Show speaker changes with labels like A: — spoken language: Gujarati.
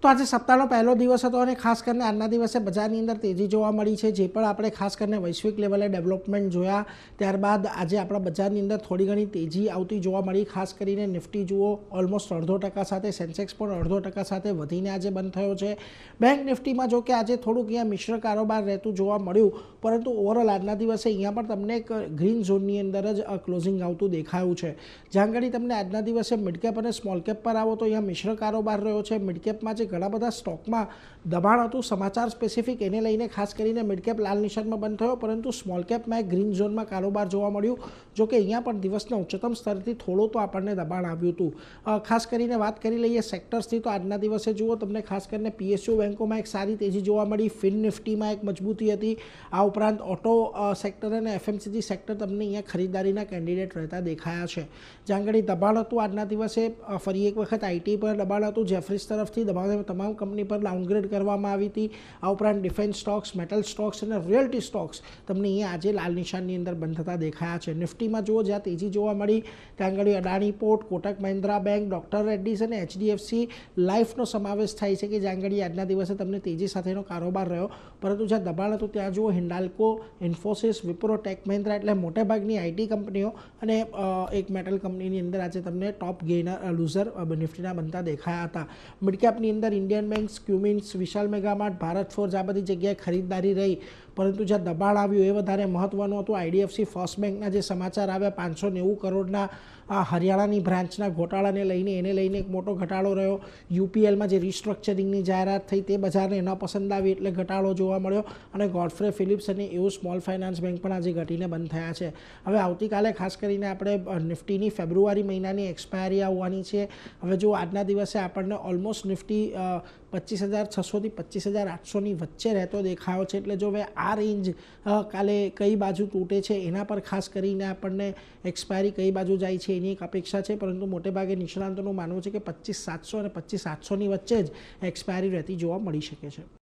A: તો આજે સપ્તાહનો પહેલો દિવસ હતો અને ખાસ કરીને આજના દિવસે બજારની અંદર તેજી જોવા મળી છે। જે પણ આપણે ખાસ કરીને વૈશ્વિક લેવલે ડેવલપમેન્ટ જોયા ત્યારબાદ આજે આપણા બજારની અંદર થોડી ઘણી તેજી આવતી જોવા મળી। ખાસ કરીને નિફ્ટી જુઓ ઓલમોસ્ટ 0.5% સાથે, સેન્સેક્સ પણ 0.5% સાથે વધીને આજે બંધ થયો છે। બેંક નિફ્ટીમાં જો કે આજે થોડુંક અહીંયા મિશ્ર કારોબાર રહેતું જોવા મળ્યું, પરંતુ ઓવરઓલ આજના દિવસે અહીંયા પણ તમને એક ગ્રીન ઝોનની અંદર જ ક્લોઝિંગ આવતું દેખાયું છે। જ્યાં આગળ તમને આજના દિવસે મિડકેપ અને સ્મોલ કેપ પર આવો તો અહીંયા મિશ્ર કારોબાર રહ્યો છે। મિડકેપમાં જે ઘણા બધા સ્ટોકમાં દબાણ હતું સમાચાર સ્પેસિફિક, એને લઈને ખાસ કરીને મિડકેપ લાલ નિશાનમાં બંધ થયો, પરંતુ સ્મોલ કેપમાં એક ગ્રીન ઝોનમાં કારોબાર જોવા મળ્યું। જો કે અહીંયા પણ દિવસના ઉચ્ચતમ સ્તરથી થોડું તો આપણને દબાણ આવ્યું હતું। ખાસ કરીને વાત કરી લઈએ સેક્ટર્સથી તો આજના દિવસે જુઓ તમને ખાસ કરીને પીએસયુ બેન્કોમાં એક સારી તેજી જોવા મળી, ફિન નિફ્ટીમાં એક મજબૂતી હતી। આ ઉપરાંત ઓટો સેક્ટર અને એફએમસીજી સેક્ટર તમને અહીંયા ખરીદારીના કેન્ડિડેટ રહેતા દેખાયા છે। જ્યાં આગળ દબાણ હતું આજના દિવસે ફરી એક વખત આઈટી પર દબાણ હતું, જેફરીઝ તરફથી તમામ કંપની પર ડાઉનગ્રેડ કરવામાં આવી હતી। આ ઉપરાંત ડિફેન્સ સ્ટોક્સ, મેટલ સ્ટોક્સ અને રોયલ્ટી સ્ટોક્સ તમને અહીંયા આજે લાલ નિશાનની અંદર બંધ થતા દેખાયા છે। નિફ્ટીમાં જુઓ જ્યાં તેજી જોવા મળી ત્યાં આગળ Adani port, Kotak Mahindra bank, doctor Reddy's અને એચડીએફસી લાઈફનો સમાવેશ થાય છે કે જ્યાં આગળ આજના દિવસે તમને તેજી સાથેનો કારોબાર રહ્યો, પરંતુ જ્યાં દબાણ હતું ત્યાં જુઓ હિન્ડાલ્કો, ઇન્ફોસિસ, વિપ્રો, ટેક મહિન્દ્રા એટલે મોટેભાગની આઈટી કંપનીઓ અને એક મેટલ કંપનીની અંદર આજે તમને ટોપ ગેઇનર લૂઝર નિફ્ટીના બનતા દેખાયા હતા। મિડકેપની અંદર ઇન્ડિયન બેંક્સ, ક્યુમિન્સ, વિશાલ મેગામાર્ટ, ભારત ફોર્જ આ બધી જગ્યાએ ખરીદદારી રહી, પરંતુ જ્યાં દબાણ આવ્યું એ વધારે મહત્વનું હતું। આઈડીએફસી ફર્સ્ટ બેંકના જે સમાચાર આવ્યા 590 કરોડના હરિયાણાની બ્રાન્ચના ઘોટાળાને લઈને એક મોટો ઘટાડો રહ્યો। યુપીએલમાં જે રિસ્ટ્રક્ચરિંગની જાહેરાત થઈ તે બજારને ન પસંદ આવી એટલે ઘટાડો જોવા મળ્યો, અને ગોડફ્રે ફિલિપ્સ અને એવું સ્મોલ ફાઇનાન્સ બેંક પણ આજે ઘટીને બંધ થયા છે। હવે આવતીકાલે ખાસ કરીને આપણે નિફ્ટીની ફેબ્રુઆરી મહિનાની એક્સપાયરી આવવાની છે। હવે જો આજના દિવસે આપણને ઓલમોસ્ટ નિફ્ટી 25,600 થી 25,800ની વચ્ચે રહેતો દેખાયો છે, એટલે જો હવે આ રેન્જ કાલે કઈ બાજુ તૂટે છે એના પર ખાસ કરીને આપણને એક્સપાયરી કઈ બાજુ જાય છે એની એક અપેક્ષા છે, પરંતુ મોટેભાગે નિષ્ણાંતોનું માનવું છે કે 25,700 અને 25,800ની વચ્ચે જ એક્સપાયરી રહેતી જોવા મળી શકે છે।